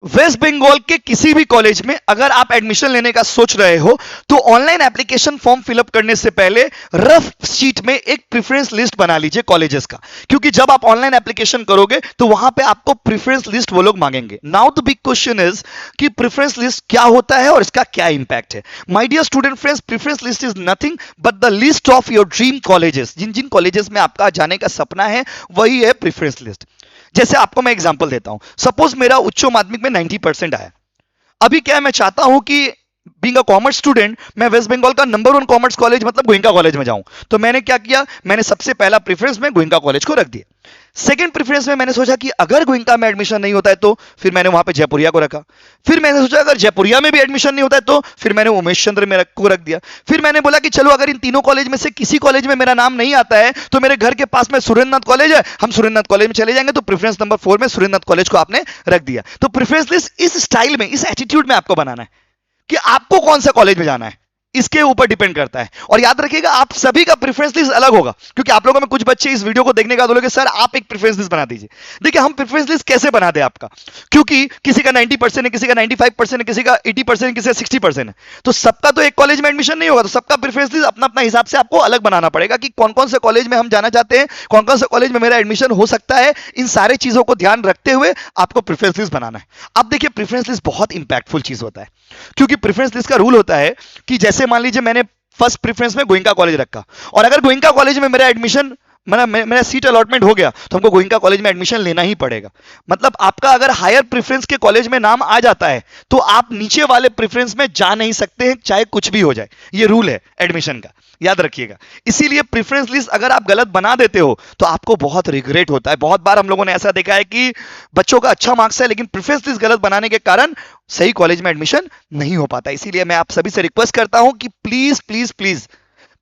Waste Bengal के किसी भी कॉलेज में अगर आप एडमिशन लेने का सोच रहे हो तो ऑनलाइन एप्लीकेशन फॉर्म फिलअप करने से पहले रफ शीट में एक प्रेफरेंस लिस्ट बना लीजिए कॉलेजेस का, क्योंकि जब आप ऑनलाइन एप्लीकेशन करोगे तो वहां पे आपको प्रेफरेंस लिस्ट वो लोग मांगेंगे। Now the big question is कि प्रेफरेंस लिस्ट क्या होता है और इसका क्या इंपैक्ट है। My dear student friends, preference list is nothing but the list of your dream colleges. जिन जिन कॉलेजेस में आपका जाने का सपना है वही है प्रेफरेंस लिस्ट। जैसे आपको मैं एग्जांपल देता हूं, सपोज मेरा उच्च माध्यमिक में 90% आया। अभी क्या है, मैं चाहता हूं कि बीइंग अ कॉमर्स स्टूडेंट मैं वेस्ट बंगाल का नंबर 1 कॉमर्स कॉलेज मतलब गोइंका कॉलेज में जाऊं। तो मैंने क्या किया, मैंने सबसे पहला प्रेफरेंस में गोइंका कॉलेज को रख दिया। सेकंड प्रेफरेंस में मैंने सोचा कि अगर गोइंका में एडमिशन नहीं होता है तो फिर मैंने वहां पे जयपुरिया को रखा। फिर मैंने सोचा अगर जयपुरिया में भी एडमिशन नहीं होता है तो फिर मैंने उमेश चंद्र में को रख दिया। फिर मैंने बोला कि चलो अगर इन तीनों कॉलेज में से किसी कॉलेज में मेरा नाम नहीं आता है तो मेरे घर के पास में सुरेंद्रनाथ कॉलेज है, हम सुरेंद्रनाथ कॉलेज में चले जाएंगे। तो प्रेफरेंस नंबर 4 में सुरेंद्रनाथ कॉलेज को आपने रख दिया। तो प्रेफरेंस लिस्ट इस स्टाइल में, इस एटीट्यूड में आपको बनाना है कि आपको कौन सा कॉलेज में जाना है, इसके ऊपर डिपेंड करता है। और याद रखिएगा आप सभी का प्रेफरेंस लिस्ट अलग होगा, क्योंकि आप लोगों में कुछ बच्चे इस वीडियो को देखने के बाद बोलोगे सर आप एक प्रेफरेंस लिस्ट बना दीजिए। देखिए हम प्रेफरेंस लिस्ट कैसे बना दे आपका, क्योंकि किसी का 90% है, किसी का 95% है, किसी का 80%, किसी का 60% है, तो सबका तो एक कॉलेज में एडमिशन नहीं होगा। तो सबका प्रेफरेंस लिस्ट अपना अपना हिसाब से आपको अलग बनाना पड़ेगा कि कौन कौन से कॉलेज में हम जाना चाहते हैं, कौन कौन से कॉलेज में मेरा एडमिशन हो सकता है। इन सारे चीजों को ध्यान रखते हुए आपको प्रेफरेंस लिस्ट बनाना है। अब देखिए प्रेफरेंस लिस्ट बहुत इंपैक्टफुल चीज होता है, क्योंकि प्रेफरेंस लिस्ट का रूल होता है कि जैसे मान लीजिए मैंने फर्स्ट प्रेफरेंस में गोइंका कॉलेज रखा, और अगर गोइंका कॉलेज में मेरा एडमिशन मेरा सीट अलॉटमेंट हो गया तो हमको गोइंका कॉलेज में एडमिशन लेना ही पड़ेगा। मतलब आपका अगर हायर प्रेफरेंस के कॉलेज में नाम आ जाता है तो आप नीचे वाले प्रेफरेंस में जा नहीं सकते हैं, चाहे कुछ भी हो जाए। ये रूल है एडमिशन का, याद रखिएगा। इसीलिए प्रेफरेंस लिस्ट अगर आप गलत बना देते हो तो आपको बहुत रिग्रेट होता है। बहुत बार हम लोगों ने ऐसा देखा है कि बच्चों का अच्छा मार्क्स है लेकिन प्रेफरेंस लिस्ट गलत बनाने के कारण सही कॉलेज में एडमिशन नहीं हो पाता। इसीलिए मैं आप सभी से रिक्वेस्ट करता हूं कि please please please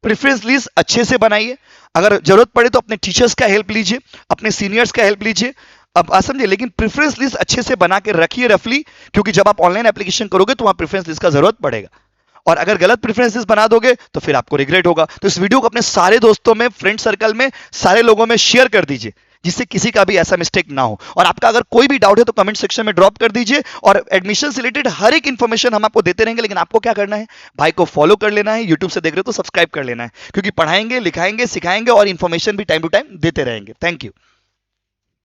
preference list अच्छे से बनाइए। अगर जरूरत पड़े तो अपने टीचर्स का हेल्प लीजिए, अपने सीनियर्स का हेल्प लीजिए। अब आ समझे, लेकिन प्रेफरेंस लिस्ट अच्छे से बना के रखिए रफली, क्योंकि जब आप ऑनलाइन एप्लीकेशन करोगे तो वहां प्रेफरेंस लिस्ट का जरूरत पड़ेगा। और अगर गलत प्रेफरेंस लिस्ट बना दोगे तो फिर आपको रिग्रेट होगा। तो इस वीडियो को अपने सारे दोस्तों में, फ्रेंड सर्कल में, सारे लोगों में शेयर कर दीजिए, जिससे किसी का भी ऐसा मिस्टेक ना हो। और आपका अगर कोई भी डाउट है तो कमेंट सेक्शन में ड्रॉप कर दीजिए। और एडमिशन से रिलेटेड हर एक इंफॉर्मेशन हम आपको देते रहेंगे, लेकिन आपको क्या करना है, भाई को फॉलो कर लेना है। यूट्यूब से देख रहे हो तो सब्सक्राइब कर लेना है, क्योंकि पढ़ाएंगे, लिखाएंगे, सिखाएंगे और इंफॉर्मेशन भी टाइम टू टाइम देते रहेंगे। Thank you.